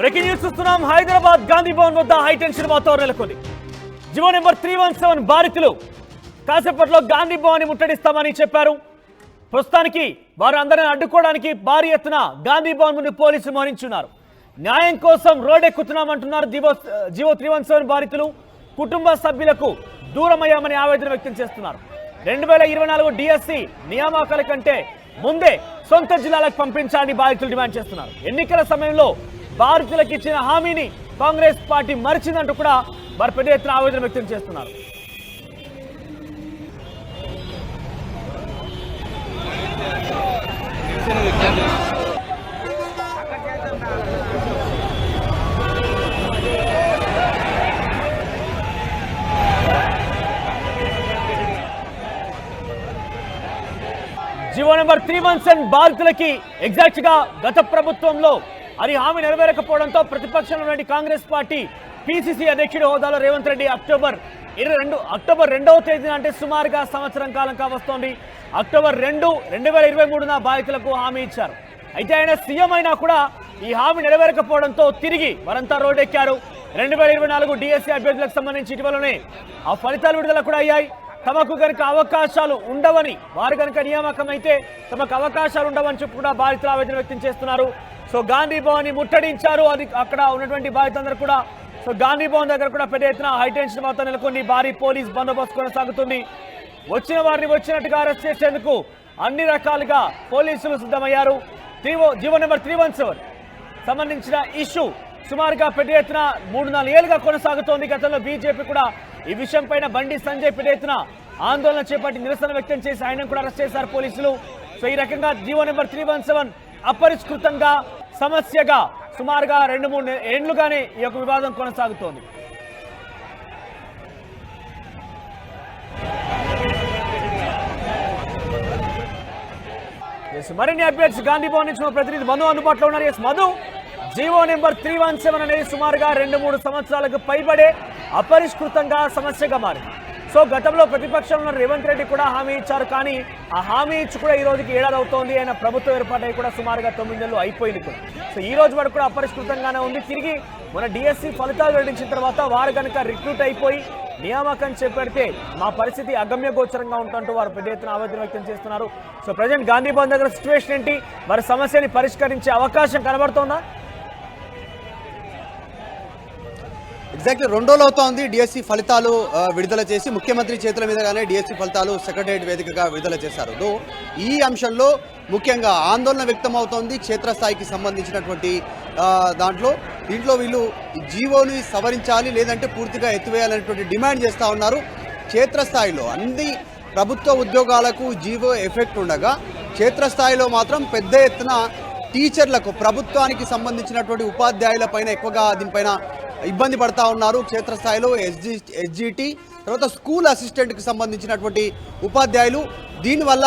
Breaking news చూస్తున్నాం. హైదరాబాద్ గాంధీ భవన్ వద్ద high tension వాతావరణం నెలకొంది. జీవో నెంబర్ 317 బాధితులు కాసేపట్లో గాంధీ భవన్ ముట్టడిస్తామని చెప్పారు. ప్రస్తుతానికి వారు అందరిని అడ్డుకోవడానికి భారీ ఎత్తున గాంధీ భవన్ ముందు పోలీసులు మోహరించున్నారు. న్యాయం కోసం రోడ్డెక్కుతున్నామంటున్నారు. జీవో 317 బాధితులు కుటుంబ సభ్యులకు దూరమయ్యామని ఆవేదన వ్యక్తం చేస్తున్నారు. 2024 డిఎస్సి నియామకాల కంటే ముందే సొంత జిల్లాలకు పంపించాలని బాధితులు డిమాండ్ చేస్తున్నారు. ఎన్నికల సమయంలో బాధితులకు ఇచ్చిన హామీని కాంగ్రెస్ పార్టీ మరిచిందంటూ కూడా వారు పెద్ద ఎత్తున ఆవేదన వ్యక్తం చేస్తున్నారు. జీవో నెంబర్ 317 బాధితులకి ఎగ్జాక్ట్ గా గత ప్రభుత్వంలో అది హామీ నెరవేరకపోవడంతో ప్రతిపక్షంలో ఉన్న కాంగ్రెస్ పార్టీ పిసిసి అధ్యక్షుడి హోదాలో రేవంత్ రెడ్డి అక్టోబర్ 2వ తేదీన అంటే సుమారుగా సంవత్సరం కాలం కావస్తోంది. అక్టోబర్ 2, 2023న బాధితులకు హామీ ఇచ్చారు. అయితే ఆయన సీఎం అయినా కూడా ఈ హామీ నెరవేరకపోవడంతో తిరిగి వారంతా రోడ్డెక్కారు. 2024 డిఎస్సి అభ్యర్థులకు సంబంధించి ఇటీవలనే ఆ ఫలితాలు విడుదల కూడా అయ్యాయి. తమకు కనుక అవకాశాలు ఉండవని, వారు కనుక నియామకం అయితే తమకు అవకాశాలు ఉండవని చెప్పి కూడా బాధితులు ఆవేదన వ్యక్తం చేస్తున్నారు. సో గాంధీ భవన్ ని ముట్టడించారు. అది అక్కడ ఉన్నటువంటి బాధితులందరూ కూడా సో గాంధీ భవన్ దగ్గర కూడా పెద్ద ఎత్తున హైటెన్షన్ మొత్తం నెలకొని భారీ పోలీస్ బందోబస్తు కొనసాగుతుంది. వచ్చిన వారిని వచ్చినట్టుగా అరెస్ట్ చేసేందుకు అన్ని రకాలుగా పోలీసులు సిద్ధమయ్యారు. జీవో నెంబర్ 317 సంబంధించిన ఇష్యూ సుమారుగా పెద్ద ఎత్తున 3-4 ఏళ్లుగా కొనసాగుతోంది. గతంలో బీజేపీ కూడా ఈ విషయం పైన బండి సంజయ్ పెద్ద ఎత్తున ఆందోళన చేపట్టి నిరసన వ్యక్తం చేసి ఆయన కూడా అరెస్ట్ చేశారు పోలీసులు. సో ఈ రకంగా జీవో నెంబర్ 317 అపరిష్కృతంగా సమస్యగా సుమారుగా 2-3 ఏళ్లుగానే ఈ యొక్క వివాదం కొనసాగుతోంది. మరిన్ని అప్డేట్స్ గాంధీ భవన్ నుంచి మా ప్రతినిధి మధు అందుబాటులో ఉన్నారు. మధు, జీవో నెంబర్ 317 అనేది సుమారుగా 2-3 సంవత్సరాలకు పైబడే అపరిష్కృతంగా సమస్యగా మారింది. సో గతంలో ప్రతిపక్షంలో రేవంత్ రెడ్డి కూడా హామీ ఇచ్చారు. కానీ ఆ హామీ ఇచ్చి కూడా ఈ రోజుకి ఏడాది అవుతోంది. ఆయన ప్రభుత్వం ఏర్పాటై కూడా సుమారుగా 9 నెలలు అయిపోయింది కూడా. సో ఈ రోజు వరకు కూడా అపరిష్కృతంగానే ఉంది. తిరిగి మన డిఎస్సి ఫలితాలు వెల్లడించిన తర్వాత వారు కనుక రిక్రూట్ అయిపోయి నియామకం చేపడితే మా పరిస్థితి అగమ్య గోచరంగా ఉంటుంటూ వారు పెద్ద ఎత్తున ఆవేదన వ్యక్తం చేస్తున్నారు. సో ప్రజెంట్ గాంధీ భవన్ దగ్గర సిచ్యువేషన్ ఏంటి? వారి సమస్యని పరిష్కరించే అవకాశం కనబడుతోందా? ఎగ్జాక్ట్లీ 2 రోజులు అవుతోంది డిఎస్సి ఫలితాలు విడుదల చేసి. ముఖ్యమంత్రి చేతుల మీదగానే డిఎస్సి ఫలితాలు సెక్రటరియట్ వేదికగా విడుదల చేశారు. ఈ అంశంలో ముఖ్యంగా ఆందోళన వ్యక్తం అవుతోంది క్షేత్రస్థాయికి సంబంధించినటువంటి దీంట్లో వీళ్ళు జీవోని సవరించాలి, లేదంటే పూర్తిగా ఎత్తివేయాలనేటువంటి డిమాండ్ చేస్తూ ఉన్నారు. క్షేత్రస్థాయిలో అన్ని ప్రభుత్వ ఉద్యోగాలకు జీవో ఎఫెక్ట్ ఉండగా క్షేత్రస్థాయిలో మాత్రం పెద్ద ఎత్తున టీచర్లకు, ప్రభుత్వానికి సంబంధించినటువంటి ఉపాధ్యాయుల పైన ఎక్కువగా దీనిపైన ఇబ్బంది పడతా ఉన్నారు. క్షేత్రస్థాయిలో ఎస్జిటి, తర్వాత స్కూల్ అసిస్టెంట్కి సంబంధించినటువంటి ఉపాధ్యాయులు దీనివల్ల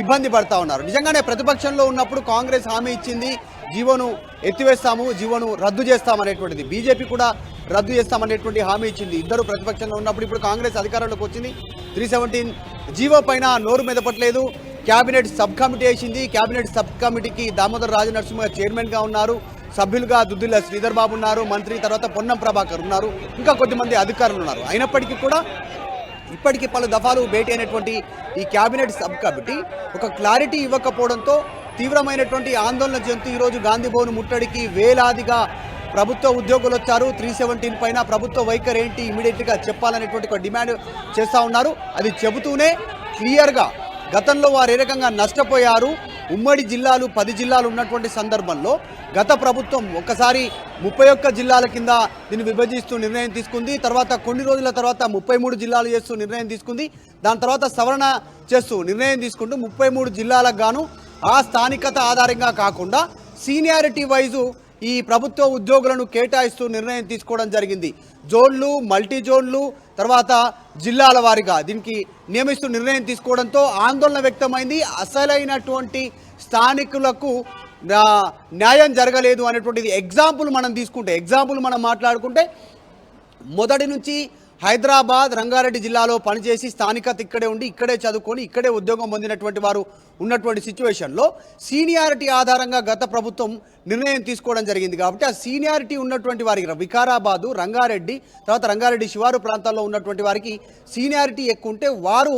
ఇబ్బంది పడతా ఉన్నారు. నిజంగానే ప్రతిపక్షంలో ఉన్నప్పుడు కాంగ్రెస్ హామీ ఇచ్చింది, జీవోను ఎత్తివేస్తాము, జీవోను రద్దు చేస్తామనేటువంటిది. బీజేపీ కూడా రద్దు చేస్తామనేటువంటి హామీ ఇచ్చింది. ఇద్దరు ప్రతిపక్షంలో ఉన్నప్పుడు. ఇప్పుడు కాంగ్రెస్ అధికారంలోకి వచ్చింది. 317 జీవో పైన నోరు మెదపట్లేదు. క్యాబినెట్ సబ్ కమిటీ వేసింది. క్యాబినెట్ సబ్ కమిటీకి దామోదర్ రాజనరసింహ చైర్మన్గా ఉన్నారు. సభ్యులుగా దుద్దిల్ల శ్రీధర్ బాబు ఉన్నారు, మంత్రి, తర్వాత పొన్నం ప్రభాకర్ ఉన్నారు, ఇంకా కొద్దిమంది అధికారులు ఉన్నారు. అయినప్పటికీ కూడా ఇప్పటికీ పలు దఫాలు భేటీ అయినటువంటి ఈ క్యాబినెట్ సబ్ కమిటీ ఒక క్లారిటీ ఇవ్వకపోవడంతో తీవ్రమైనటువంటి ఆందోళన చెందుతూ ఈరోజు గాంధీ భవన్ ముట్టడికి వేలాదిగా ప్రభుత్వ ఉద్యోగులు వచ్చారు. 317 పైన ప్రభుత్వ వైఖరి ఏంటి ఇమీడియట్గా చెప్పాలనేటువంటి ఒక డిమాండ్ చేస్తూ ఉన్నారు. అది చెబుతూనే క్లియర్గా గతంలో వారు ఏ రకంగా నష్టపోయారు, ఉమ్మడి జిల్లాలు 10 జిల్లాలు ఉన్నటువంటి సందర్భంలో గత ప్రభుత్వం ఒక్కసారి 31 జిల్లాల కింద దీన్ని విభజిస్తూ నిర్ణయం తీసుకుంది. తర్వాత కొన్ని రోజుల తర్వాత 33 జిల్లాలు చేస్తూ నిర్ణయం తీసుకుంది. దాని తర్వాత సవరణ చేస్తూ నిర్ణయం తీసుకుంటూ 33 జిల్లాలకు గాను ఆ స్థానికత ఆధారంగా కాకుండా సీనియారిటీ వైజు ఈ ప్రభుత్వ ఉద్యోగులను కేటాయిస్తూ నిర్ణయం తీసుకోవడం జరిగింది. జోన్లు, మల్టీ జోన్లు, తర్వాత జిల్లాల వారీగా దీనికి నియమిస్తూ నిర్ణయం తీసుకోవడంతో ఆందోళన వ్యక్తమైంది. అసలైనటువంటి స్థానికులకు న్యాయం జరగలేదు అనేటువంటిది ఎగ్జాంపుల్ మనం మాట్లాడుకుంటే మొదటి నుంచి హైదరాబాద్ రంగారెడ్డి జిల్లాలో పనిచేసి స్థానికత ఇక్కడే ఉండి ఇక్కడే చదువుకొని ఇక్కడే ఉద్యోగం పొందినటువంటి వారు ఉన్నటువంటి సిచ్యువేషన్లో సీనియారిటీ ఆధారంగా గత ప్రభుత్వం నిర్ణయం తీసుకోవడం జరిగింది. కాబట్టి ఆ సీనియారిటీ ఉన్నటువంటి వారికి వికారాబాదు, రంగారెడ్డి, తర్వాత రంగారెడ్డి శివారు ప్రాంతాల్లో ఉన్నటువంటి వారికి సీనియారిటీ ఎక్కువ ఉంటే వారు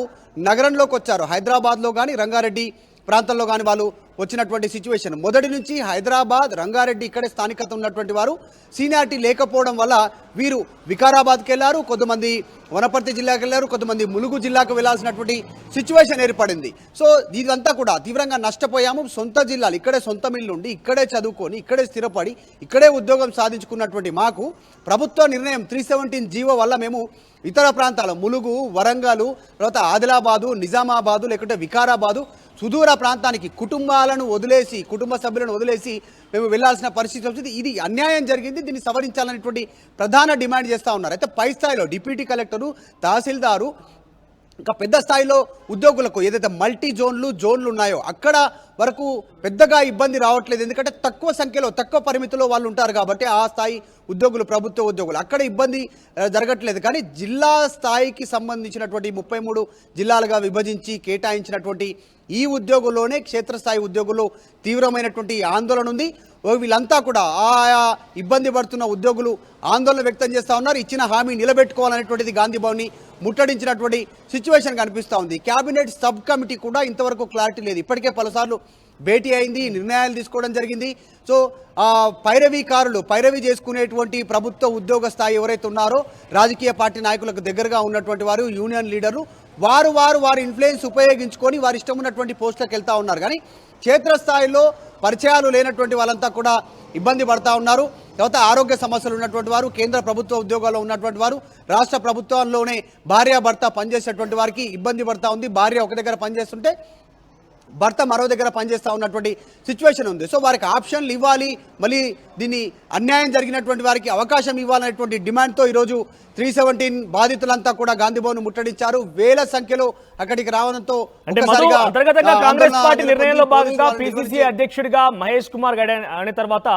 నగరంలోకి వచ్చారు. హైదరాబాద్లో కానీ రంగారెడ్డి ప్రాంతంలో కానీ వాళ్ళు వచ్చినటువంటి సిచ్యువేషన్. మొదటి నుంచి హైదరాబాద్, రంగారెడ్డి ఇక్కడే స్థానికత ఉన్నటువంటి వారు సీనియారిటీ లేకపోవడం వల్ల వీరు వికారాబాద్కి వెళ్ళారు, కొంతమంది వనపర్తి జిల్లాకి వెళ్ళారు, కొంతమంది ములుగు జిల్లాకు వెళ్లాల్సినటువంటి సిచ్యువేషన్ ఏర్పడింది. సో ఇదంతా కూడా తీవ్రంగా నష్టపోయాము. సొంత జిల్లాలు ఇక్కడే సొంత మిల్లు ఉండి ఇక్కడే చదువుకొని ఇక్కడే స్థిరపడి ఇక్కడే ఉద్యోగం సాధించుకున్నటువంటి మాకు ప్రభుత్వ నిర్ణయం 317 జీవో వల్ల మేము ఇతర ప్రాంతాలు ములుగు, వరంగల్, తర్వాత ఆదిలాబాదు, నిజామాబాదు లేకుంటే వికారాబాదు సుదూర ప్రాంతానికి కుటుంబాలను వదిలేసి కుటుంబ సభ్యులను వదిలేసి మేము వెళ్లాల్సిన పరిస్థితి వచ్చింది. ఇది అన్యాయం జరిగింది, దీన్ని సవరించాలనేటువంటి ప్రధాన డిమాండ్ చేస్తూ ఉన్నారు. అయితే పై స్థాయిలో డిప్యూటీ కలెక్టరు, తహసీల్దారు ఇంకా పెద్ద స్థాయిలో ఉద్యోగులకు ఏదైతే మల్టీ జోన్లు ఉన్నాయో అక్కడ వరకు పెద్దగా ఇబ్బంది రావట్లేదు. ఎందుకంటే తక్కువ సంఖ్యలో తక్కువ పరిమితిలో వాళ్ళు ఉంటారు కాబట్టి ఆ స్థాయి ఉద్యోగులు, ప్రభుత్వ ఉద్యోగులు అక్కడ ఇబ్బంది జరగట్లేదు. కానీ జిల్లా స్థాయికి సంబంధించినటువంటి 33 జిల్లాలుగా విభజించి కేటాయించినటువంటి ఈ ఉద్యోగుల్లోనే క్షేత్రస్థాయి ఉద్యోగులు తీవ్రమైనటువంటి ఆందోళన ఉంది. వీళ్ళంతా కూడా ఆయా ఇబ్బంది పడుతున్న ఉద్యోగులు ఆందోళన వ్యక్తం చేస్తూ ఉన్నారు. ఇచ్చిన హామీ నిలబెట్టుకోవాలనేటువంటిది గాంధీ భవన్ని ముట్టడించినటువంటి సిచ్యువేషన్ కనిపిస్తూ ఉంది. క్యాబినెట్ సబ్ కమిటీ కూడా ఇంతవరకు క్లారిటీ లేదు. ఇప్పటికే పలుసార్లు భేటీ అయింది, నిర్ణయాలు తీసుకోవడం జరిగింది. సో పైరవీ చేసుకునేటువంటి ప్రభుత్వ ఉద్యోగ స్థాయి ఎవరైతే ఉన్నారో రాజకీయ పార్టీ నాయకులకు దగ్గరగా ఉన్నటువంటి వారు, యూనియన్ లీడర్లు వారి ఇన్ఫ్లుయెన్స్ ఉపయోగించుకొని వారి ఇష్టం ఉన్నటువంటి పోస్టులకు వెళ్తూ ఉన్నారు. కానీ క్షేత్రస్థాయిలో పరిచయాలు లేనటువంటి వాళ్ళంతా కూడా ఇబ్బంది పడతా ఉన్నారు. తర్వాత ఆరోగ్య సమస్యలు ఉన్నటువంటి వారు, కేంద్ర ప్రభుత్వ ఉద్యోగాల్లో ఉన్నటువంటి వారు, రాష్ట్ర ప్రభుత్వంలోనే భార్యాభర్త పనిచేసేటువంటి వారికి ఇబ్బంది పడతా ఉంది. భార్య ఒక దగ్గర పనిచేస్తుంటే భర్త మరో దగ్గర పనిచేస్తూ ఉన్నటువంటి సిచ్యువేషన్ ఉంది. సో వారికి ఆప్షన్లు ఇవ్వాలి, మళ్ళీ దీన్ని అన్యాయం జరిగినటువంటి వారికి అవకాశం ఇవ్వాలనేటువంటి డిమాండ్తో ఈరోజు 317 బాధితులంతా కూడా గాంధీ భవన్ ముట్టడించారు. వేల సంఖ్యలో అక్కడికి రావడంతో అంతర్గతంగా కాంగ్రెస్ పార్టీ నిర్ణయంలో భాగంగా పిసిసి అధ్యక్షుడిగా మహేష్ కుమార్ గౌడ్ అయిన తర్వాత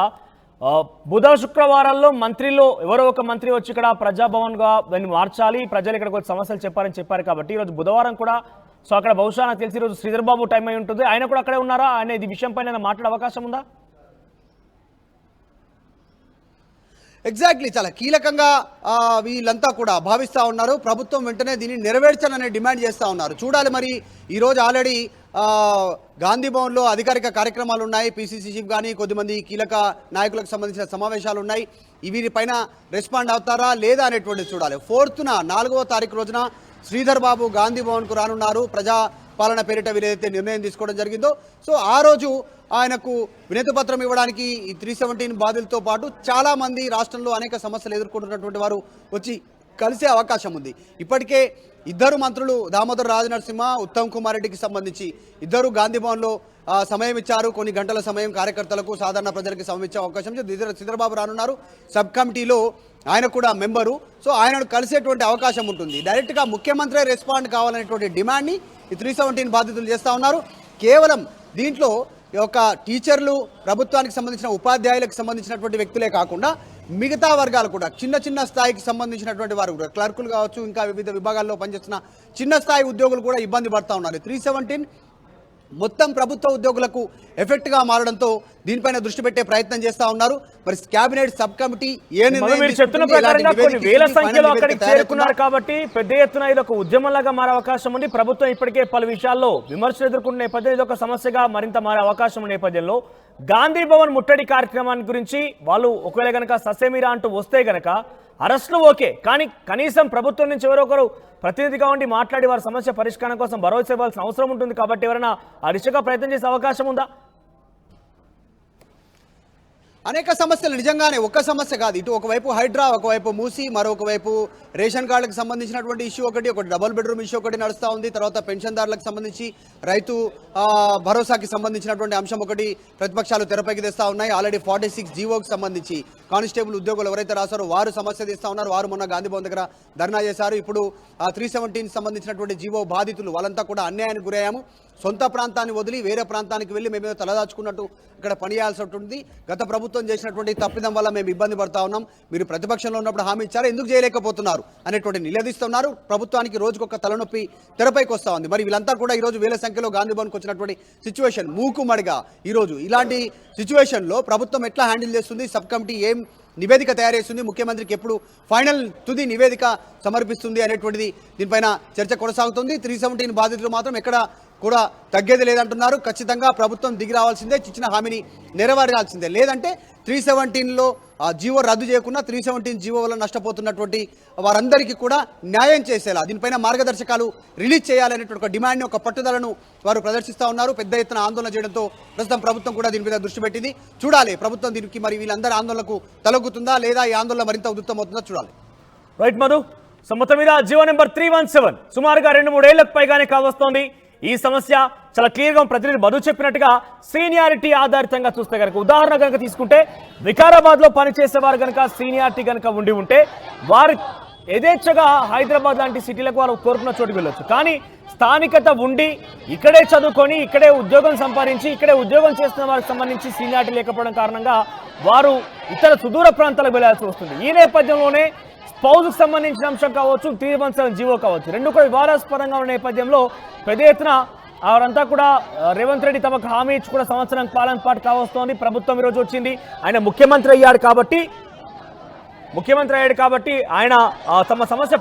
బుధ శుక్రవారాల్లో మంత్రిలో ఎవరో ఒక మంత్రి వచ్చి ఇక్కడ ప్రజాభవన్ గా దాన్ని మార్చాలి, ప్రజలు ఇక్కడికి వచ్చి సమస్యలు చెప్పారు కాబట్టి ఈరోజు బుధవారం కూడా సో అక్కడ బహుశా నాకు తెలిసి ఈరోజు శ్రీధర్ బాబు టైం అయి ఉంటుంది. ఆయన కూడా అక్కడే ఉన్నారా? ఆయన ఇది విషయం పైన మాట్లాడే అవకాశం ఉందా? ఎగ్జాక్ట్లీ, చాలా కీలకంగా వీళ్ళంతా కూడా భావిస్తూ ఉన్నారు. ప్రభుత్వం వెంటనే దీన్ని నెరవేర్చాలనే డిమాండ్ చేస్తూ ఉన్నారు. చూడాలి మరి. ఈరోజు ఆల్రెడీ గాంధీ భవన్లో అధికారిక కార్యక్రమాలు ఉన్నాయి. పిసిసి చీఫ్ కానీ కొద్దిమంది కీలక నాయకులకు సంబంధించిన సమావేశాలు ఉన్నాయి. వీరిపైన రెస్పాండ్ అవుతారా లేదా అనేటువంటిది చూడాలి. 4th 4వ తారీఖు రోజున శ్రీధర్ బాబు గాంధీ భవన్కు రానున్నారు. ప్రజాపాలన పేరిట వీరైతే నిర్ణయం తీసుకోవడం జరిగిందో సో ఆ రోజు ఆయనకు వినతి పత్రం ఇవ్వడానికి ఈ 317 బాధితులతో పాటు చాలామంది రాష్ట్రంలో అనేక సమస్యలు ఎదుర్కొంటున్నటువంటి వారు వచ్చి కలిసే అవకాశం ఉంది. ఇప్పటికే ఇద్దరు మంత్రులు దామోదర్ రాజనరసింహ, ఉత్తమ్ కుమార్ రెడ్డికి సంబంధించి ఇద్దరు గాంధీ భవన్లో సమయం ఇచ్చారు. కొన్ని గంటల సమయం కార్యకర్తలకు, సాధారణ ప్రజలకు సమయం ఇచ్చే అవకాశం. శ్రీధర్బాబు రానున్నారు. సబ్ కమిటీలో ఆయన కూడా మెంబరు. సో ఆయనను కలిసేటువంటి అవకాశం ఉంటుంది. డైరెక్ట్గా ముఖ్యమంత్రి రెస్పాండ్ కావాలనేటువంటి డిమాండ్ని ఈ 317 బాధితులు చేస్తూ ఉన్నారు. కేవలం దీంట్లో ఒక టీచర్లు, ప్రభుత్వానికి సంబంధించిన ఉపాధ్యాయులకు సంబంధించినటువంటి వ్యక్తులే కాకుండా మిగతా వర్గాలు కూడా చిన్న స్థాయికి సంబంధించినటువంటి వారు కూడా క్లర్కులు కావచ్చు, ఇంకా వివిధ విభాగాల్లో పనిచేస్తున్న చిన్న స్థాయి ఉద్యోగులు కూడా ఇబ్బంది పడుతూ ఉన్నారు. 317 మొత్తం ప్రభుత్వ ఉద్యోగులకు ఎఫెక్ట్గా మారడంతో దీనిపైన దృష్టి పెట్టే ప్రయత్నం చేస్తూ ఉన్నారు. మరి క్యాబినెట్ సబ్ కమిటీ చెప్తున్న ప్రకారంగా కొన్ని వేల సంఖ్యలో అక్కడికి చేరుకున్నారు కాబట్టి పెద్ద ఎత్తున ఇది ఒక ఉద్యమంలాగా మారే అవకాశం ఉంది. ప్రభుత్వం ఇప్పటికే పలు విషయాల్లో విమర్శలు ఎదుర్కొన్న నేపథ్యంలో ఇది ఒక సమస్యగా మరింత మారే అవకాశం ఉన్న నేపథ్యంలో గాంధీ భవన్ ముట్టడి కార్యక్రమాన్ని గురించి వాళ్ళు ఒకవేళ గనక ససేమిరా అంటూ వస్తే గనక అరెస్టులు ఓకే, కానీ కనీసం ప్రభుత్వం నుంచి ఎవరో ఒకరు ప్రతినిధిగా ఉండి మాట్లాడి వారి సమస్య పరిష్కారం కోసం భరోసా ఇవ్వాల్సిన అవసరం ఉంటుంది. కాబట్టి ఎవరైనా ఆ దిశగా ప్రయత్నం చేసే అవకాశం ఉందా? అనేక సమస్యలు నిజంగానే ఒక్క సమస్య కాదు. ఇటు ఒకవైపు హైడ్రా, ఒకవైపు మూసి, మరొక వైపు రేషన్ కార్డులకు సంబంధించినటువంటి ఇష్యూ ఒకటి డబుల్ బెడ్రూమ్ ఇష్యూ ఒకటి నడుస్తూ ఉంది. తర్వాత పెన్షన్దారులకు సంబంధించి రైతు భరోసాకి సంబంధించినటువంటి అంశం ఒకటి ప్రతిపక్షాలు తెరపైకి తెస్తూ ఉన్నాయి. ఆల్రెడీ 46 జీవోకి సంబంధించి కానిస్టేబుల్ ఉద్యోగులు ఎవరైతే రాశారో వారు సమస్య తీస్తూ ఉన్నారు. వారు మొన్న గాంధీ భవన్ దగ్గర ధర్నా చేశారు. ఇప్పుడు 317 సంబంధించినటువంటి జీవో బాధితులు వాళ్ళంతా కూడా అన్యాయానికి గురయ్యాము, సొంత ప్రాంతాన్ని వదిలి వేరే ప్రాంతానికి వెళ్ళి మేమేదో తలదాచుకున్నట్టు ఇక్కడ పనిచేయాల్సి ఉంటుంది. గత ప్రభుత్వం ప్రభుత్వం చేసినటువంటి తప్పిదం వల్ల మేము ఇబ్బంది పడతా ఉన్నాం, మీరు ప్రతిపక్షంలో ఉన్నప్పుడు హామీ ఇచ్చారు, ఎందుకు చేయలేకపోతున్నారు అనేటువంటి నిలదీస్తున్నారు. ప్రభుత్వానికి రోజుకొక తలనొప్పి తెరపైకి వస్తూ ఉంది. మరి వీళ్ళంతా కూడా ఈరోజు వేల సంఖ్యలో గాంధీ భవన్కి వచ్చినటువంటి సిచ్యువేషన్ మూకుమడిగా ఈరోజు ఇలాంటి సిచ్యువేషన్లో ప్రభుత్వం ఎట్లా హ్యాండిల్ చేస్తుంది, సబ్ కమిటీ ఏం నివేదిక తయారు చేస్తుంది, ముఖ్యమంత్రికి ఎప్పుడు ఫైనల్ తుది నివేదిక సమర్పిస్తుంది అనేటువంటిది దీనిపైన చర్చ కొనసాగుతుంది. 317 బాధితులు మాత్రం ఎక్కడ కూడా తగ్గేది లేదంటున్నారు. ఖచ్చితంగా ప్రభుత్వం దిగి రావాల్సిందే, ఇచ్చిన హామీని నెరవేరాల్సిందే. లేదంటే 317లో ఆ జీవో రద్దు చేయకుండా 317 జీవో వల్ల నష్టపోతున్నటువంటి వారందరికీ కూడా న్యాయం చేసేలా దీనిపైన మార్గదర్శకాలు రిలీజ్ చేయాలనేటువంటి ఒక డిమాండ్ని, ఒక పట్టుదలను వారు ప్రదర్శిస్తూ ఉన్నారు. పెద్ద ఎత్తున ఆందోళన చేయడంతో ప్రస్తుతం ప్రభుత్వం కూడా దీని మీద దృష్టి పెట్టింది. చూడాలి ప్రభుత్వం దీనికి మరి వీళ్ళందరి ఆందోళనకు తలొగ్గుతుందా లేదా ఈ ఆందోళన మరింత ఉధృతమవుతుందా చూడాలి. రైట్ మధు, సో మొత్తం మీద జీవో నెంబర్ 317 సుమారుగా 2-3 ఏళ్లకు పైగానే కావస్తోంది. ఈ సమస్య చాలా క్లియర్గా ప్రతినిధి మధు చెప్పినట్టుగా సీనియారిటీ ఆధారితంగా చూస్తే కనుక, ఉదాహరణ కనుక తీసుకుంటే వికారాబాద్లో పనిచేసేవారు కనుక సీనియారిటీ కనుక ఉండి ఉంటే వారు యథేచ్ఛగా హైదరాబాద్ లాంటి సిటీలకు వాళ్ళు కోరుకున్న చోటుకు వెళ్ళొచ్చు. కానీ స్థానికత ఉండి ఇక్కడే చదువుకొని ఇక్కడే ఉద్యోగం సంపాదించి ఇక్కడే ఉద్యోగం చేస్తున్న వారికి సంబంధించి సీనియారిటీ లేకపోవడం కారణంగా వారు ఇతర సుదూర ప్రాంతాలకు వెళ్లాల్సి వస్తుంది. ఈ నేపథ్యంలోనే స్పౌజ్కి సంబంధించిన అంశం కావచ్చు, 317 జీవో కావచ్చు, రెండు కూడా వివాదాస్పదంగా ఉన్న నేపథ్యంలో పెద్ద ఎత్తున వారంతా కూడా రేవంత్ రెడ్డి తమకు హామీ ఇచ్చి కూడా సంవత్సరం పాలన పాటు కావస్తోంది. ప్రభుత్వం ఈరోజు వచ్చింది, ఆయన ముఖ్యమంత్రి అయ్యాడు కాబట్టి ఆయన తమ సమస్య